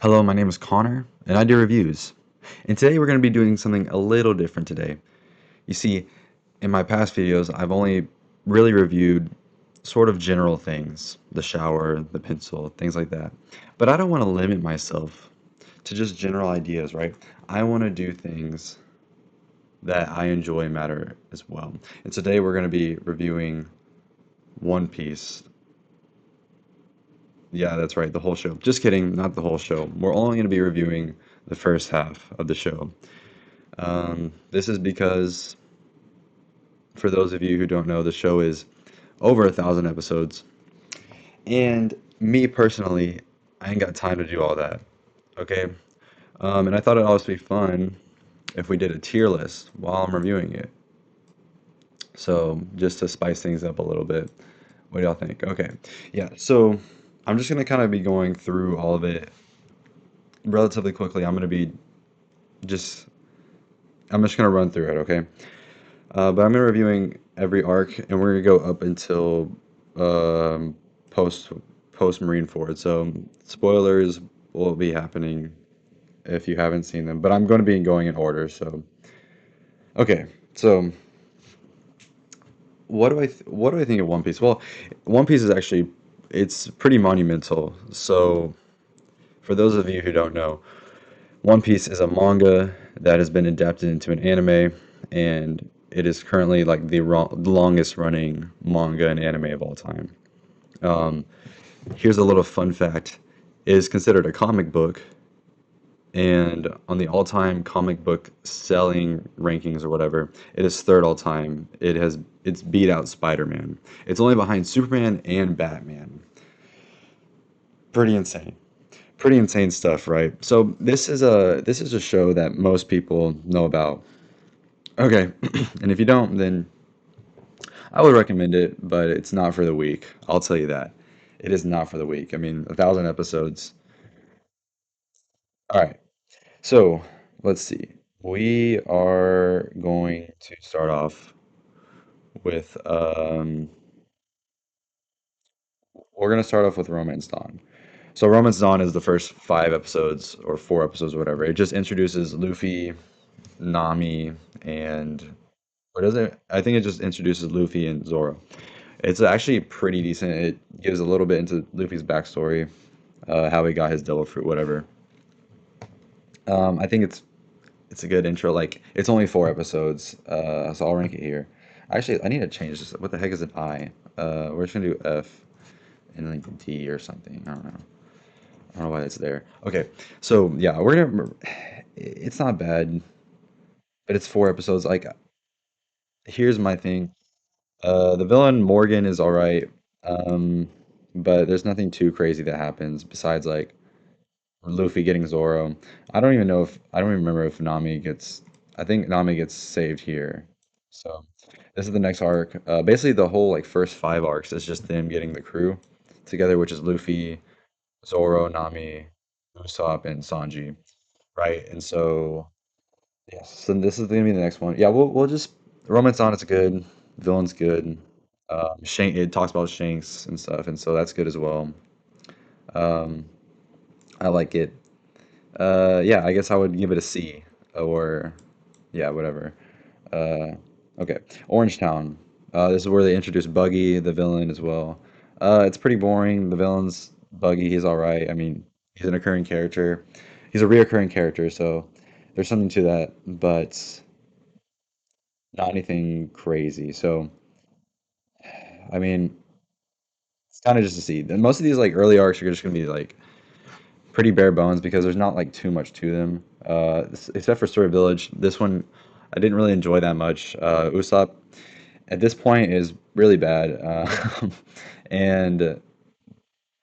Hello, my name is Connor, and I do reviews. And today we're going to be doing something a little different today. You see, in my past videos, I've only really reviewed sort of general things, the shower, the pencil, things like that. But I don't want to limit myself to just general ideas, right? I want to do things that I enjoy matter as well. And today we're going to be reviewing One Piece. Yeah, that's right, the whole show. Just kidding, not the whole show. We're only going to be reviewing the first half of the show. This is because, for those of you who don't know, the show is over 1,000 episodes. And me personally, I ain't got time to do all that. Okay? And I thought it'd also be fun if we did a tier list while I'm reviewing it. So, just to spice things up a little bit. What do y'all think? Okay. Yeah, so I'm just going to kind of be going through all of it relatively quickly. Just, I'm just going to run through it, okay? But I'm gonna be reviewing every arc, and we're gonna go up until um, post post Marineford. So spoilers will be happening if you haven't seen them. But I'm going to be going in order. So okay, so what do I think of One Piece? Well, One Piece is actually it's pretty monumental. So for those of you who don't know, One Piece is a manga that has been adapted into an anime, and it is currently like the longest running manga and anime of all time. Um, Here's a little fun fact: it is considered a comic book, and on the all-time comic book selling rankings or whatever, it is third all time. It's beat out Spider-Man. It's only behind Superman and Batman. Pretty insane. Pretty insane stuff, right? So this is a show that most people know about. Okay, and if you don't, then I would recommend it, but it's not for the weak. I'll tell you that. It is not for the weak. I mean, 1,000 episodes. All right, so let's see. We are going to start off with we're gonna start off with Romance Dawn. So Romance Dawn is the first 5 episodes or 4 episodes or whatever. It just introduces Luffy, Nami, and or does it? I think it just introduces Luffy and Zoro. It's actually pretty decent. It gives a little bit into Luffy's backstory, how he got his devil fruit, whatever. I think it's a good intro. Like it's only 4 episodes, so I'll rank it here. Actually, I need to change this. What the heck is an I? We're just gonna do F and like D or something. I don't know. I don't know why it's there. Okay, so yeah, we're gonna. It's not bad, but it's 4 episodes. Like here's my thing. The villain Morgan is all right, um, but there's nothing too crazy that happens besides like Luffy getting Zoro. I don't even remember if Nami gets. I think Nami gets saved here. So this is the next arc. Basically, the whole like first 5 arcs is just them getting the crew together, which is Luffy, Zoro, Nami, Usopp, and Sanji, right? And so yes, so this is gonna be the next one. Yeah, we'll just Romance on it's good, villain's good. Shank it talks about Shanks and stuff, and so that's good as well. Um, I like it. Yeah, I guess I would give it a C or yeah, whatever. Uh, okay, Orange Town. This is where they introduce Buggy, the villain, as well. It's pretty boring. The villain's Buggy. He's all right. I mean, he's an occurring character. He's a reoccurring character, so there's something to that, but not anything crazy. So, I mean, it's kind of just a C. And most of these like early arcs are just gonna be like pretty bare bones because there's not like too much to them. Except for Story Village, this one I didn't really enjoy that much. Usopp at this point is really bad, and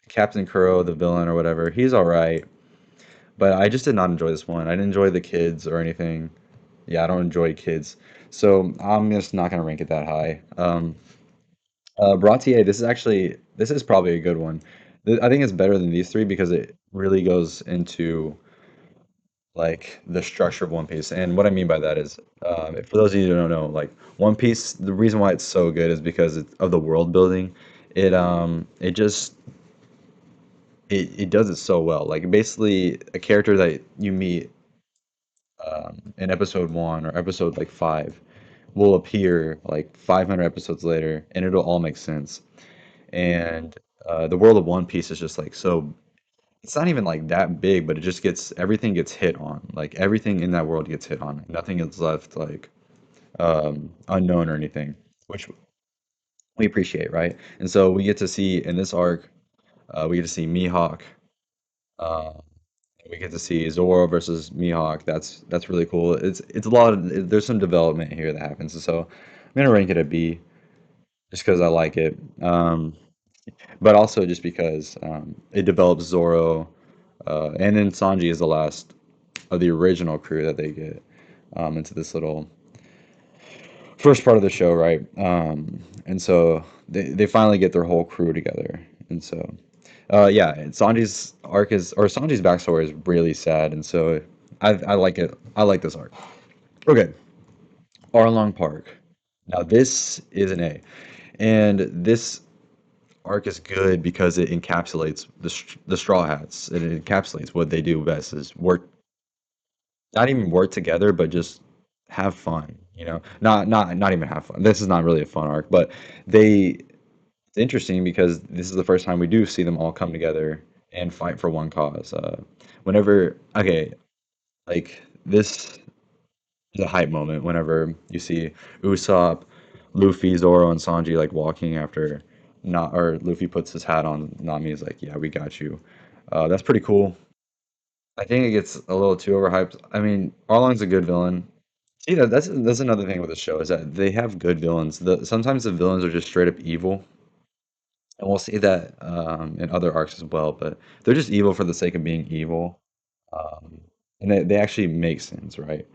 Captain Kuro, the villain or whatever, he's all right. But I just did not enjoy this one. I didn't enjoy the kids or anything. Yeah, I don't enjoy kids, so I'm just not gonna rank it that high. Bratier, this is probably a good one. I think it's better than these three because it really goes into like the structure of One Piece. And what I mean by that is, for those of you who don't know, like One Piece, the reason why it's so good is because of the world building. It just it does it so well. Like basically a character that you meet in episode one or episode like five will appear like 500 episodes later, and it'll all make sense. And the world of One Piece is just like so. It's not even like that big, but it just gets everything gets hit on. Like everything in that world gets hit on. Nothing is left like unknown or anything, which we appreciate, right? And so we get to see in this arc, we get to see Mihawk. Uh, we get to see Zoro versus Mihawk. That's really cool. It's a lot of there's some development here that happens. And so I'm gonna rank it a B just because I like it, but also just because it develops Zoro, and then Sanji is the last of the original crew that they get into this little first part of the show, right? And so they finally get their whole crew together, and so yeah, and Sanji's arc is or Sanji's backstory is really sad, and so I like it. I like this arc. Okay, Arlong Park. Now this is an A, and this arc is good because it encapsulates the Straw Hats. It encapsulates what they do best is work, not even work together, but just have fun. You know, not even have fun. This is not really a fun arc, but they it's interesting because this is the first time we do see them all come together and fight for one cause. Whenever okay, like this is a hype moment whenever you see Usopp, Luffy, Zoro, and Sanji like walking after not or Luffy puts his hat on. Nami is like, "Yeah, we got you." That's pretty cool. I think it gets a little too overhyped. I mean, Arlong's a good villain. See, that's another thing with the show is that they have good villains. Sometimes the villains are just straight up evil, and we'll see that in other arcs as well. But they're just evil for the sake of being evil, um, and they actually make sense, right?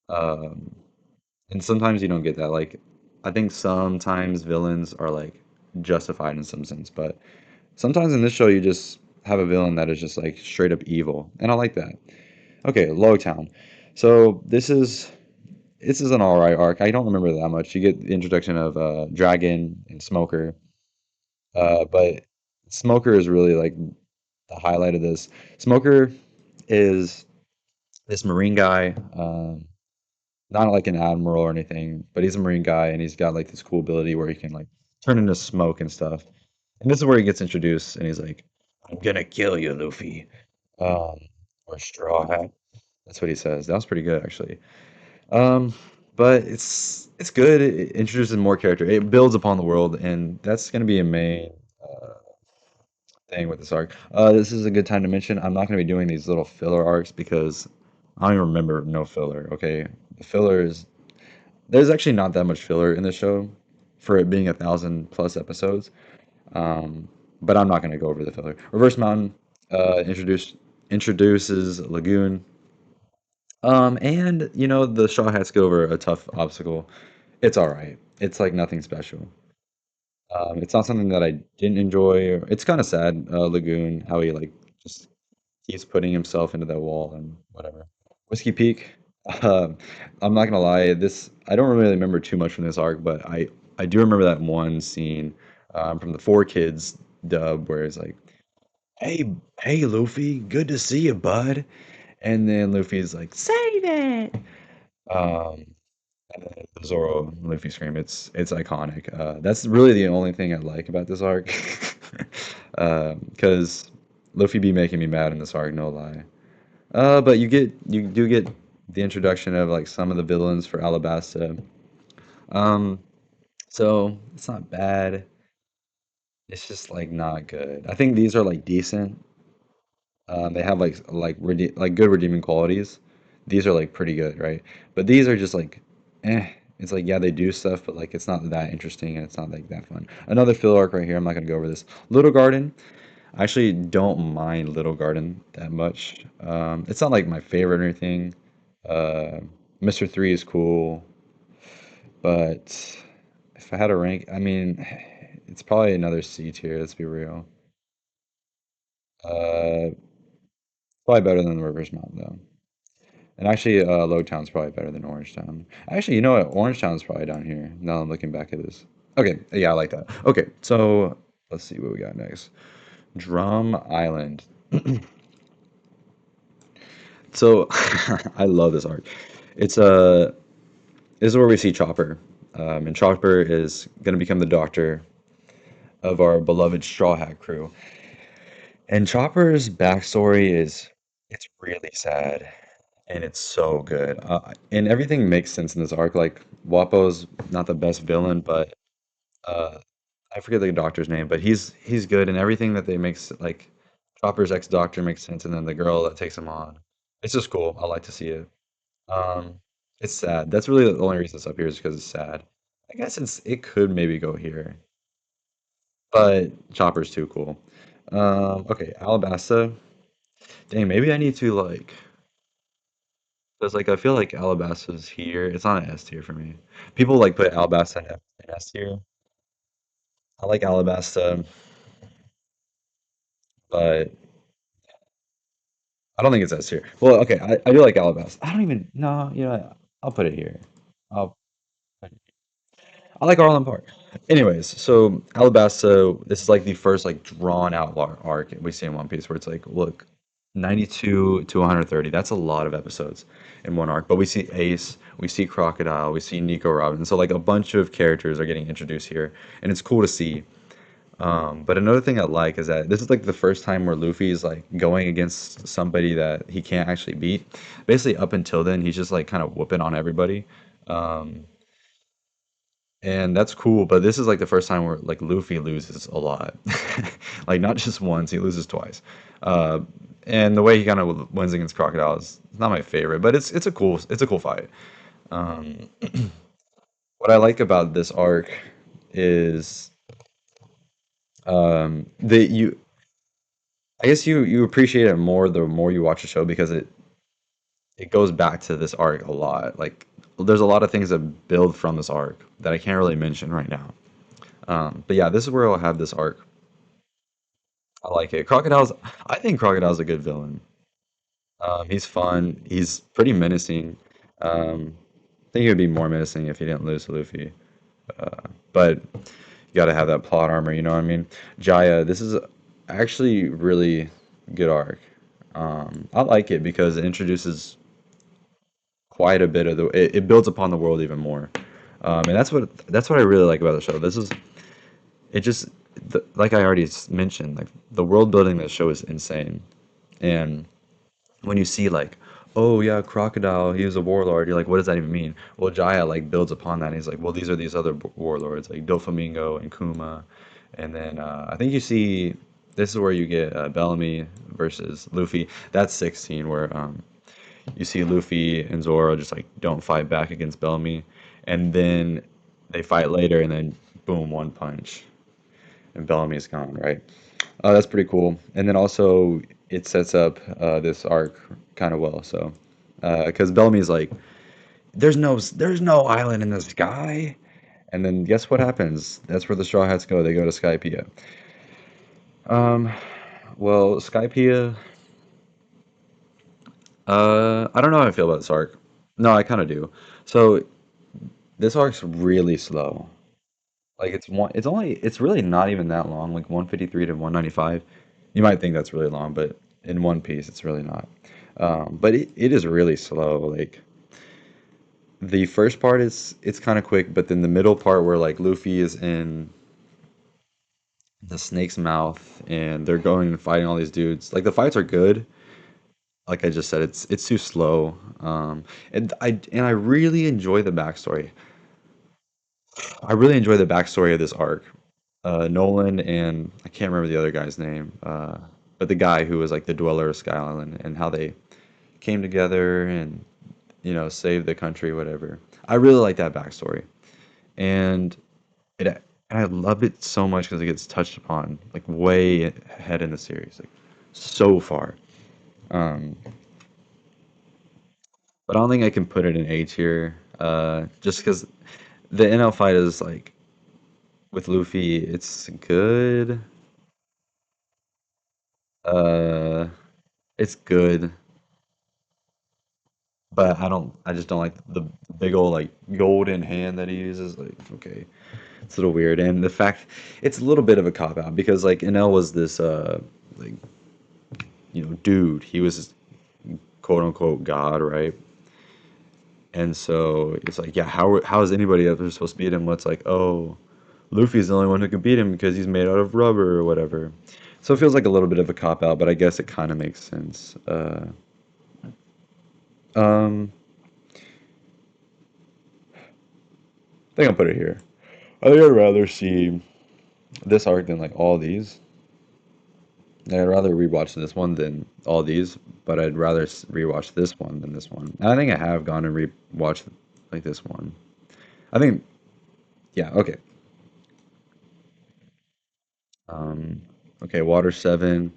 Um, and sometimes you don't get that. Like, I think sometimes villains are like justified in some sense, but sometimes in this show you just have a villain that is just like straight up evil, and I like that. Okay, Lowtown. So this is an alright arc. I don't remember that much. You get the introduction of Dragon and Smoker, but Smoker is really like the highlight of this. Smoker is this Marine guy, not like an admiral or anything, but he's a Marine guy and he's got like this cool ability where he can like turn into smoke and stuff. And this is where he gets introduced and he's like, "I'm gonna kill you, Luffy." Um, or Straw Hat. That's what he says. That was pretty good actually. Um, but it's good. It introduces more character. It builds upon the world, and that's gonna be a main thing with this arc. This is a good time to mention. I'm not gonna be doing these little filler arcs because I don't even remember no filler. Okay, the fillers. There's actually not that much filler in the show for it being 1,000+ episodes. Um, but I'm not gonna go over the filler. Reverse Mountain introduces Lagoon. And you know the Straw Hats get over a tough obstacle. It's all right. It's like nothing special. It's not something that I didn't enjoy. It's kind of sad, Lagoon, how he like just keeps putting himself into that wall and whatever. Whiskey Peak. Um, I'm not gonna lie, this I don't really remember too much from this arc, but I do remember that one scene from the Four Kids dub where it's like, "Hey, hey, Luffy, good to see you, bud." And then Luffy's like, "Save it." Um, and then the Zoro and Luffy scream. It's iconic. That's really the only thing I like about this arc, because Luffy be making me mad in this arc, no lie. But you do get the introduction of like some of the villains for Alabasta. Um, so it's not bad. It's just like not good. I think these are like decent. They have like good redeeming qualities. These are like pretty good, right? But these are just like, eh. It's like yeah, they do stuff, but like it's not that interesting and it's not like that fun. Another filler arc right here. I'm not gonna go over this. Little Garden. I actually don't mind Little Garden that much. It's not like my favorite or anything. Uh, Mr. Three is cool, but if I had a rank, I mean, it's probably another C tier. Let's be real. Uh, Probably better than the Reverse Mountain though. And actually, Lowtown's probably better than Orangetown. Actually, you know what? Orangetown's probably down here. Now I'm looking back at this. Okay, yeah, I like that. Okay, so let's see what we got next. Drum Island. So I love this arc. It's this is where we see Chopper, and Chopper is gonna become the doctor of our beloved Straw Hat crew. And Chopper's backstory is it's really sad and it's so good. And everything makes sense in this arc. Like Wapo's not the best villain, but uh, I forget the doctor's name, but he's good and everything that they makes like Chopper's ex-doctor makes sense, and then the girl that takes him on. It's just cool. I like to see it. Um, it's sad. That's really the only reason it's up here is because it's sad. I guess it could maybe go here, but Chopper's too cool. Okay, Alabasta. Dang, maybe I need to like, because like I feel like Alabasta's here. It's not an S tier for me. People like put Alabasta in S tier. I like Alabasta, but I don't think it's S tier. Well, okay, I do like Alabasta. I don't even no, you know what? I'll put it here. I'll I like Arlen Park. Anyways, so Alabasta, this is like the first like drawn out arc we see in One Piece where it's like, look, 92 to 130. That's a lot of episodes in one arc. But we see Ace, we see Crocodile, we see Nico Robin. So like a bunch of characters are getting introduced here, and it's cool to see. But another thing I like is that this is like the first time where Luffy is like going against somebody that he can't actually beat. Basically, up until then, he's just like kind of whooping on everybody. Um, and that's cool, but this is like the first time where like Luffy loses a lot. Like not just once, he loses twice. Uh, and the way he kind of wins against Crocodile is not my favorite, but it's a cool fight. Um, what I like about this arc is that you I guess you appreciate it more the more you watch the show because it goes back to this arc a lot. Like there's a lot of things that build from this arc that I can't really mention right now. But yeah, this is where I'll have this arc. I like it. I think Crocodile's a good villain. He's fun. He's pretty menacing. I think he would be more menacing if he didn't lose to Luffy. But you got to have that plot armor, you know what I mean? Jaya, this is actually really good arc. I like it because it introduces quite a bit of it builds upon the world even more. And that's what I really like about the show. This is it just like I already mentioned, like the world building of the show is insane. And when you see like, oh yeah, Crocodile, he was a warlord, you're like, what does that even mean? Well, Jaya like builds upon that. And he's like, well, these are these other warlords like Doflamingo and Kuma, and then I think you see this is where you get Bellamy versus Luffy. That's 16 where you see Luffy and Zoro just like don't fight back against Bellamy, and then they fight later, and then boom, one punch, and Bellamy's gone, right? That's pretty cool. And then also it sets up this arc kind of well. So, because Bellamy's like, there's no island in the sky. And then guess what happens? That's where the Straw Hats go. They go to Skypiea. Um, well, Skypiea. I don't know how I feel about this arc. No, I kind of do. So this arc's really slow. Like it's really not even that long, like 153 to 195. You might think that's really long, but in One Piece it's really not. But it is really slow. Like the first part is it's kind of quick, but then the middle part where like Luffy is in the snake's mouth and they're going and fighting all these dudes. Like the fights are good. Like I just said, it's too slow. And I really enjoy the backstory. I really enjoy the backstory of this arc. Nolan and I can't remember the other guy's name, but the guy who was like the dweller of Sky Island and how they came together and saved the country, whatever. I really like that backstory, and it and I love it so much because it gets touched upon like way ahead in the series, like so far. Um, but I don't think I can put it in A tier, just because the NL fight is like with Luffy, it's good. Uh, it's good, but I just don't like the big old like golden hand that he uses. Like, okay, it's a little weird, and the fact it's a little bit of a cop out because like Enel was this like dude. He was quote unquote God, right? And so it's like, yeah, how is anybody ever supposed to beat him? What's like, oh, Luffy's the only one who can beat him because he's made out of rubber or whatever. So it feels like a little bit of a cop out, but I guess it kind of makes sense. Um, I think I'll put it here. I think I'd rather see this arc than like all these. Like, I'd rather rewatch this one than all these, but I'd rather rewatch this one than this one. And I think I have gone and rewatched like this one. I think, yeah, okay. Um, okay, Water 7.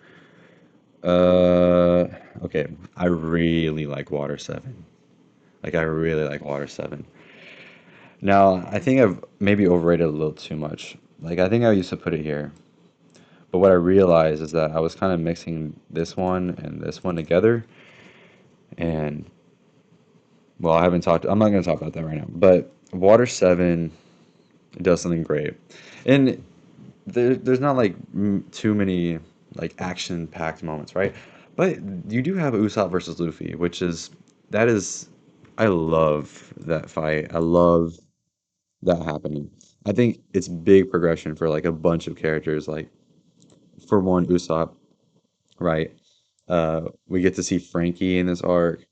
Uh, okay, I really like Water 7. Like, I really like Water 7. Now, I think I've maybe overrated a little too much. Like, I think I used to put it here. But what I realized is that I was kind of mixing this one and this one together. And, well, I'm not going to talk about that right now. But Water 7 does something great. And there's not like too many like action-packed moments, right? But you do have Usopp versus Luffy, which is that is I love that fight. I love that happening. I think it's big progression for like a bunch of characters. Like for one, Usopp, right? We get to see Frankie in this arc.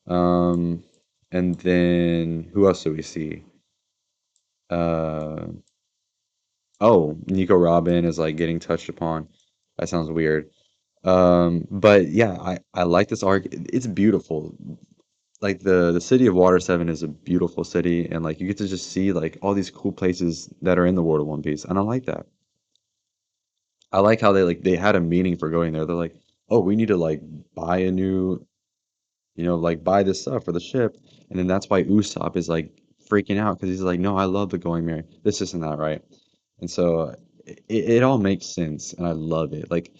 Um, and then who else do we see? Uh, oh, Nico Robin is like getting touched upon. That sounds weird. But yeah, I like this arc. It's beautiful. Like the city of Water 7 is a beautiful city, and like you get to just see like all these cool places that are in the world of One Piece, and I like that. I like how they had a meaning for going there. They're like, oh, we need to like buy a new, like buy this stuff for the ship, and then that's why Usopp is like freaking out because he's like, no, I love the Going Merry. This isn't that right, and so it all makes sense, and I love it. Like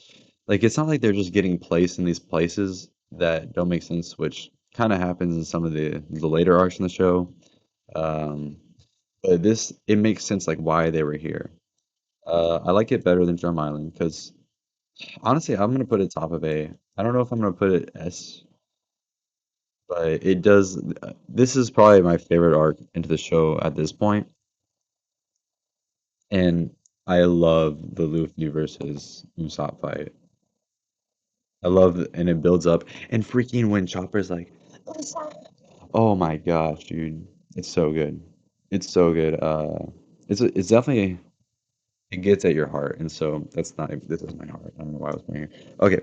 it's not like they're just getting placed in these places that don't make sense, which kind of happens in some of the later arcs in the show. Um, but this it makes sense like why they were here. I like it better than Drum Island because honestly, I'm gonna put it top of A. I don't know if I'm gonna put it S, but it does. This is probably my favorite arc into the show at this point, and I love the Luffy versus Usopp fight. I love and it builds up and freaking when Chopper's like, oh my gosh, dude, it's so good. It's so good. It's definitely it gets at your heart, and so that's not this is my heart. I don't know why I was playing here. Okay,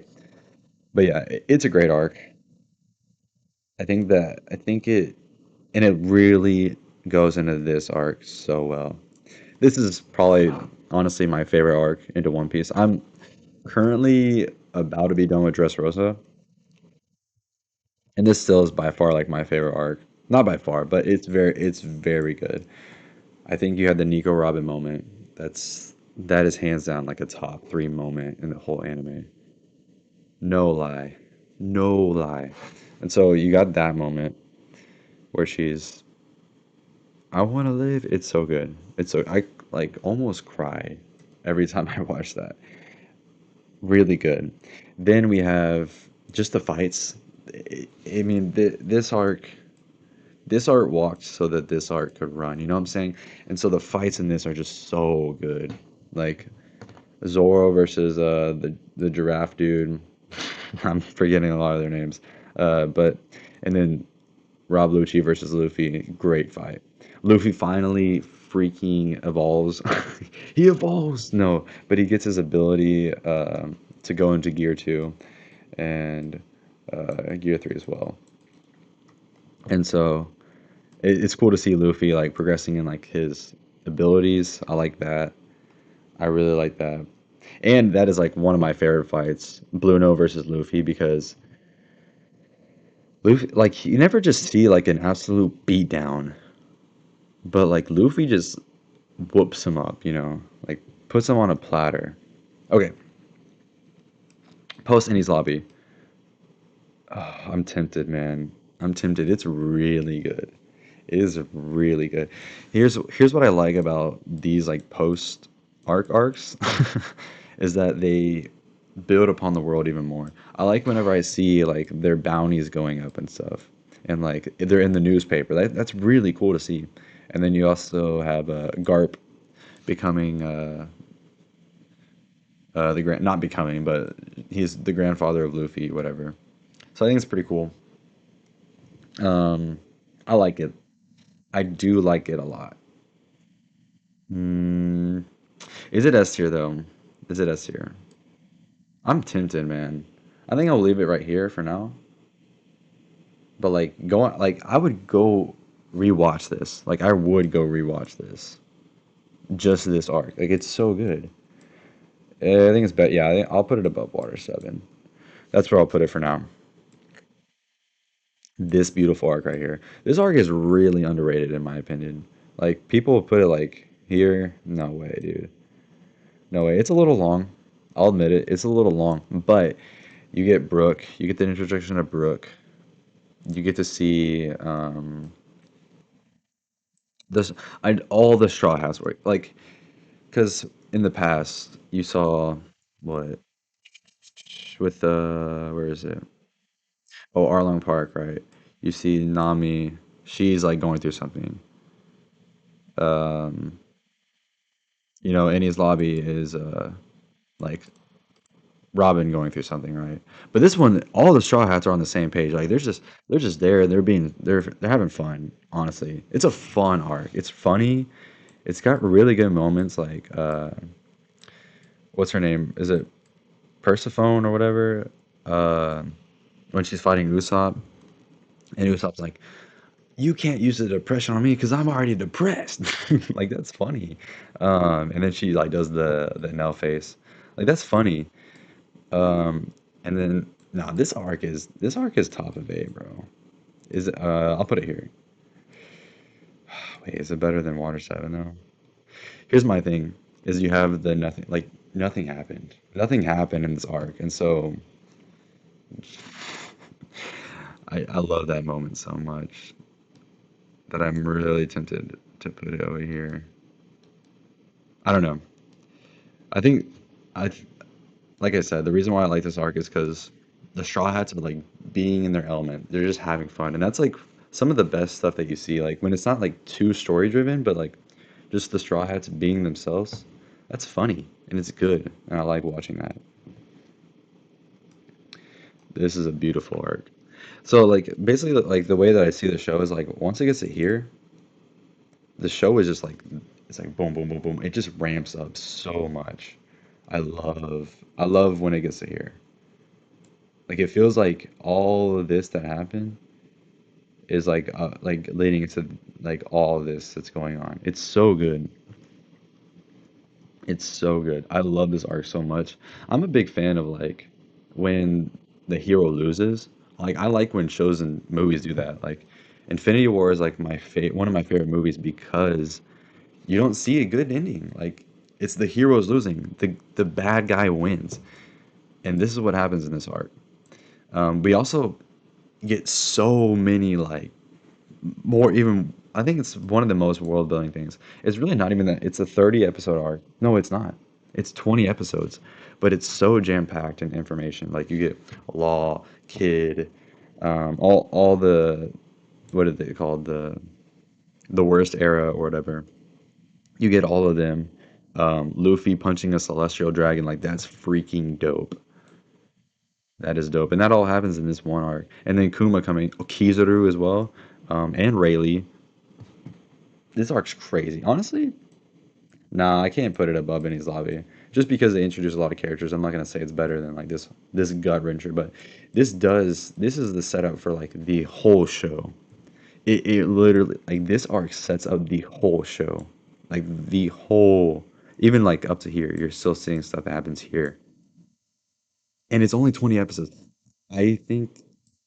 but yeah, it's a great arc. I think it and it really goes into this arc so well. This is probably honestly my favorite arc into One Piece. I'm currently about to be done with Dressrosa, and this still is by far like my favorite arc. Not by far, but it's very good. I think you had the Nico Robin moment. That is hands down like a top three moment in the whole anime. No lie. No lie. And so you got that moment where she's I want to live. It's so good. It's so I like almost cry every time I watch that. Really good. Then we have just the fights. I mean, this art walked so that this art could run. You know what I'm saying? And so the fights in this are just so good. Like Zoro versus the giraffe dude. I'm forgetting a lot of their names. But and then Rob Lucci versus Luffy. Great fight. Luffy finally freaking evolves. He evolves. No, but he gets his ability to go into Gear 2 and Gear 3 as well. And so it's cool to see Luffy like progressing in like his abilities. I like that. I really like that. And that is like one of my favorite fights, Bluno versus Luffy, because Luffy like you never just see like an absolute beatdown, but like Luffy just whoops him up, like puts him on a platter. Okay, post Enies lobby. Oh, I'm tempted, man. I'm tempted. It's really good. It is really good. Here's what I like about these like post arcs is that they build upon the world even more. I like whenever I see like their bounties going up and stuff, and like they're in the newspaper. That's really cool to see. And then you also have Garp becoming the grand not becoming, but he's the grandfather of Luffy, whatever. So I think it's pretty cool. Um, I like it. I do like it a lot. Mm, is it S tier though? Is it S tier? I'm tempted, man. I think I'll leave it right here for now. But like going, like I would go rewatch this. Like I would go rewatch this. Just this arc. Like it's so good. I think it's better. Yeah, I'll put it above Water 7. That's where I'll put it for now. This beautiful arc right here. This arc is really underrated in my opinion. Like people put it like here. No way, dude. No way. It's a little long. I'll admit it. It's a little long, but you get Brooke. You get the introduction of Brooke. You get to see this. All the Straw Hats work. Like, because in the past you saw what with where is it? Oh, Arlong Park, right? You see Nami. She's like going through something. Um, Enies Lobby is like Robin going through something, right? But this one, all the Straw Hats are on the same page. Like they're just there. They're having fun. Honestly, it's a fun arc. It's funny. It's got really good moments. Like what's her name? Is it Persephone or whatever? Uh, when she's fighting Usopp, and Usopp's like, "You can't use the depression on me because I'm already depressed." Like that's funny. And then she like does the Nell face. Like that's funny. And then no, this arc is top of A, bro. I'll put it here. Wait, is it better than Water 7 though? Here's my thing, is you have the nothing like nothing happened. Nothing happened in this arc, and so I love that moment so much that I'm really tempted to put it over here. I don't know. I think I like I said, the reason why I like this arc is because the Straw Hats are like being in their element. They're just having fun, and that's like some of the best stuff that you see. Like when it's not like too story driven, but like just the Straw Hats being themselves. That's funny and it's good, and I like watching that. This is a beautiful arc. So like basically like the way that I see the show is like once it gets to here, the show is just like it's like boom boom boom boom. It just ramps up so much. I love when it gets to here. Like it feels like all of this that happened is like leading into like all of this that's going on. It's so good. It's so good. I love this arc so much. I'm a big fan of like when the hero loses. Like I like when shows and movies do that. Like Infinity War is like one of my favorite movies because you don't see a good ending. Like it's the heroes losing. The bad guy wins. And this is what happens in this arc. We also get so many like more even I think it's one of the most world building things. It's really not even that it's a 30 episode arc. No, it's not. It's 20 episodes, but it's so jam packed in information. Like you get Law, Kid, all the what are they called the worst era or whatever. You get all of them. Luffy punching a celestial dragon like that's freaking dope. That is dope, and that all happens in this one arc. And then Kuma coming, Kizaru as well, and Rayleigh. This arc's crazy. Honestly, nah, I can't put it above Enies Lobby. Just because they introduce a lot of characters, I'm not gonna say it's better than like this gut wrencher, but this is the setup for like the whole show. It literally like this arc sets up the whole show. Like the whole even like up to here, you're still seeing stuff that happens here. And it's only 20 episodes. I think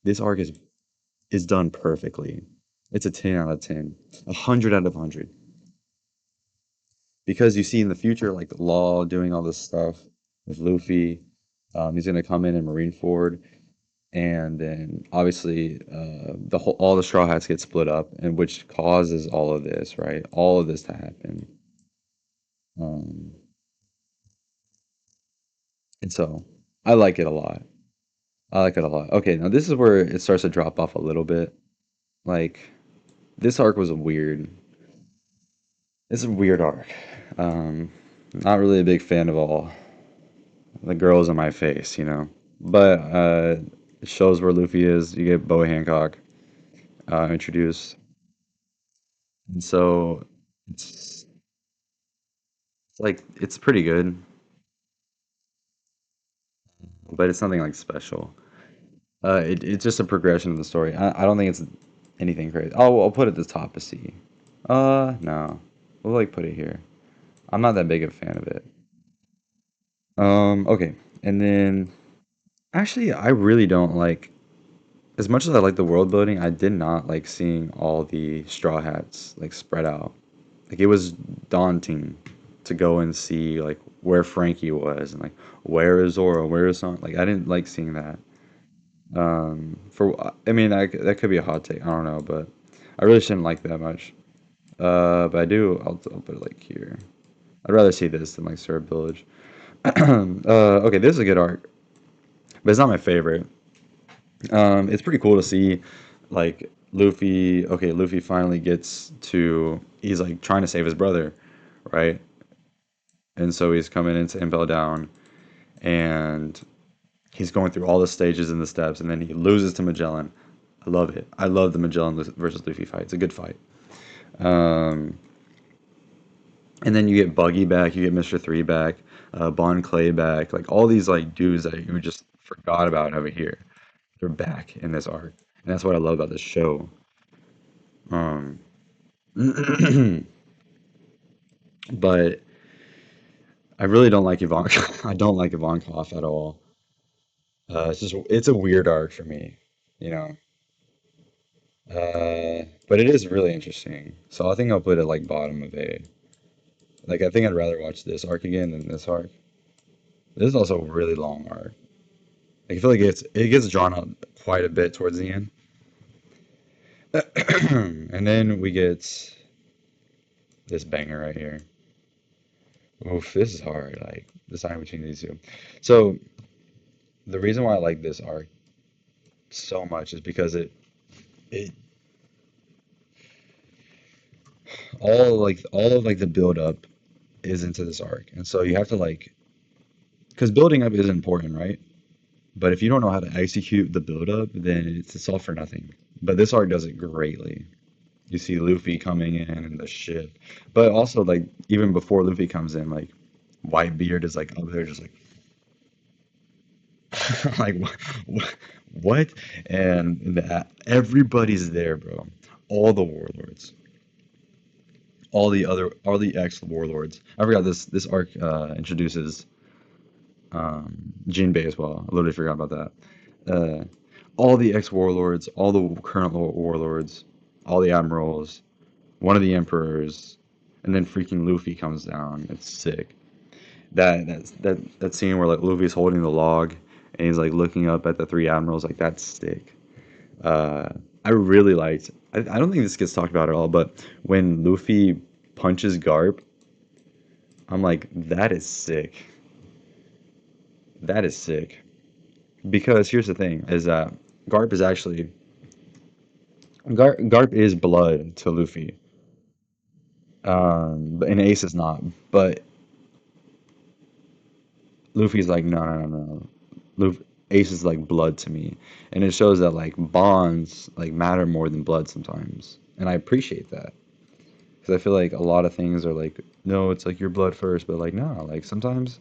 this arc is done perfectly. It's a 10 out of 10. 100 out of 100. Because you see in the future like Law doing all this stuff with Luffy. He's gonna come in Marineford. and then obviously the whole all the Straw Hats get split up, and which causes all of this, right? All of this to happen. Um, and so I like it a lot. I like it a lot. Okay, now this is where it starts to drop off a little bit. Like this arc was a weird. It's a weird arc. Not really a big fan of all the girls in my face, you know. But it shows where Luffy is. You get Boa Hancock introduced, and so it's it's like it's pretty good, but it's nothing like special. It's just a progression of the story. I don't think it's anything crazy. Oh, I'll put it at the top of C. No, we'll like put it here. I'm not that big of a fan of it. Okay, and then actually, I really don't like. As much as I like the world building, I did not like seeing all the Straw Hats like spread out. Like it was daunting to go and see like where Frankie was and like where is Zoro, where is Son. Like I didn't like seeing that. For I mean that could be a hot take. I don't know, but I really shouldn't like that much. But I do. I'll put it like here. I'd rather see this than like Syrup Village. Okay, this is a good arc, but it's not my favorite. It's pretty cool to see, like Luffy. Okay, Luffy finally gets to. He's like trying to save his brother, right? And so he's coming into Impel Down, and he's going through all the stages and the steps, and then he loses to Magellan. I love it. I love the Magellan versus Luffy fight. It's a good fight. Um, and then you get Buggy back, you get Mr. Three back, Bon Clay back, like all these like dudes that you just forgot about over here. They're back in this arc, and that's what I love about this show. Um, but I really don't like Yvonne. I don't like Yvonne Koff at all. It's a weird arc for me, you know. But it is really interesting. So I think I'll put it like bottom of A. Like I think I'd rather watch this arc again than this arc. This is also a really long arc. Like, I feel like it gets drawn out quite a bit towards the end. And then we get this banger right here. Oof, this is hard. Like deciding between these two. So the reason why I like this arc so much is because it all of like the build up is into this arc, and so you have to like because building up is important, right? But if you don't know how to execute the build up, then it's all for nothing. But this arc does it greatly. You see Luffy coming in and the ship, but also like even before Luffy comes in, like Whitebeard is like up there, just like like what? And everybody's there, bro. All the warlords, all the ex warlords. I forgot this arc introduces Jinbei as well. I literally forgot about that. All the ex warlords, all the current warlords, all the admirals, one of the emperors, and then freaking Luffy comes down. It's sick. That scene where like Luffy's holding the log and he's like looking up at the three admirals, like that's sick. Uh, I really liked. I don't think this gets talked about at all, but when Luffy punches Garp, I'm like, that is sick. That is sick. Because here's the thing: is that Garp is actually Garp is blood to Luffy, and Ace is not. But Luffy's like, no, no, no, no. Luffy, Ace is like blood to me, and it shows that like bonds like matter more than blood sometimes, and I appreciate that because I feel like a lot of things are like, no, it's like your blood first, but like no, like sometimes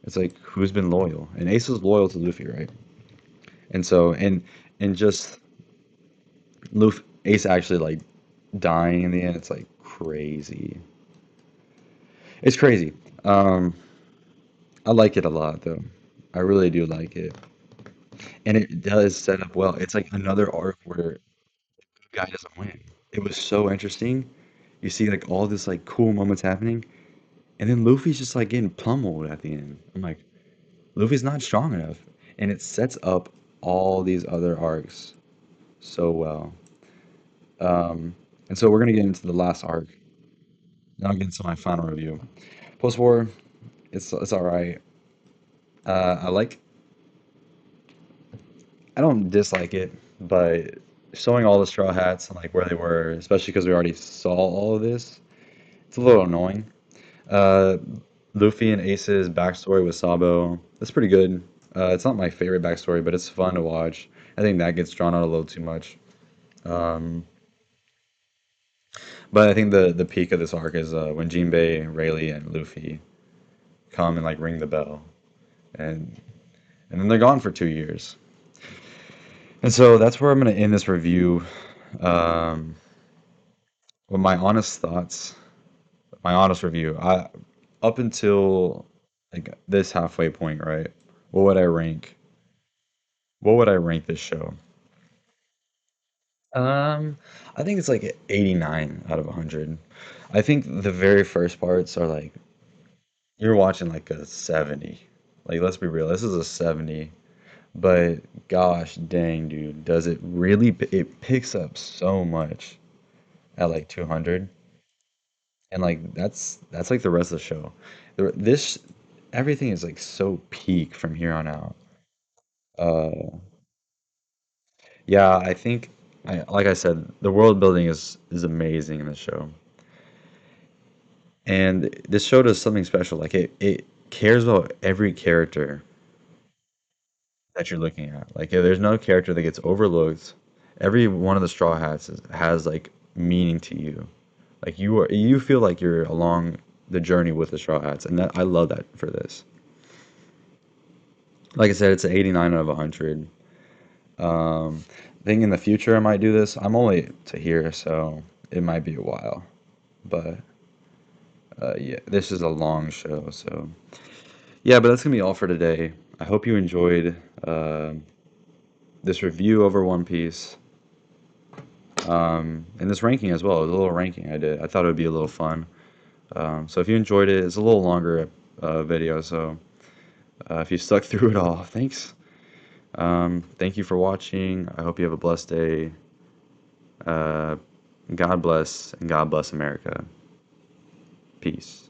it's like who's been loyal, and Ace was loyal to Luffy, right? And so and just Luffy, Ace actually like dying in the end, it's like crazy. It's crazy. Um, I like it a lot though. I really do like it. And it does set up well. It's like another arc where the guy doesn't win. It was so interesting. You see like all this like cool moments happening, and then Luffy's just like getting pummeled at the end. I'm like, Luffy's not strong enough. And it sets up all these other arcs so well. Um, and so we're gonna get into the last arc. Now I'll get into my final review. Post-war, it's all right. I like. I don't dislike it, but showing all the Straw Hats and like where they were, especially because we already saw all of this, it's a little annoying. Uh, Luffy and Ace's backstory with Sabo, that's pretty good. It's not my favorite backstory, but it's fun to watch. I think that gets drawn out a little too much. Um, but I think the peak of this arc is when Jinbei, Rayleigh, and Luffy come and like ring the bell, and and then they're gone for 2 years. And so that's where I'm gonna end this review. Um, with my honest thoughts, my honest review. I up until like this halfway point, right? What would I rank? What would I rank this show? Um, I think it's like 89 out of 100. I think the very first parts are like you're watching like a 70. Like let's be real, this is a 70. But gosh dang, dude, does it really it picks up so much at like 200. And like that's like the rest of the show. This everything is like so peak from here on out. Uh yeah, I think like I said, the world building is amazing in the show. And this show does something special. Like it cares about every character that you're looking at. Like there's no character that gets overlooked. Every one of the Straw Hats has like meaning to you. Like you feel like you're along the journey with the Straw Hats, and that I love that for this. Like I said, it's an 89 out of 100. I think in the future I might do this. I'm only to here, so it might be a while. But yeah, this is a long show, so yeah. But that's gonna be all for today. I hope you enjoyed this review over One Piece, and this ranking as well. It was a little ranking I did. I thought it would be a little fun. So if you enjoyed it, it's a little longer video. So if you stuck through it all, thanks. Thank you for watching. I hope you have a blessed day. Uh, God bless and God bless America. Peace.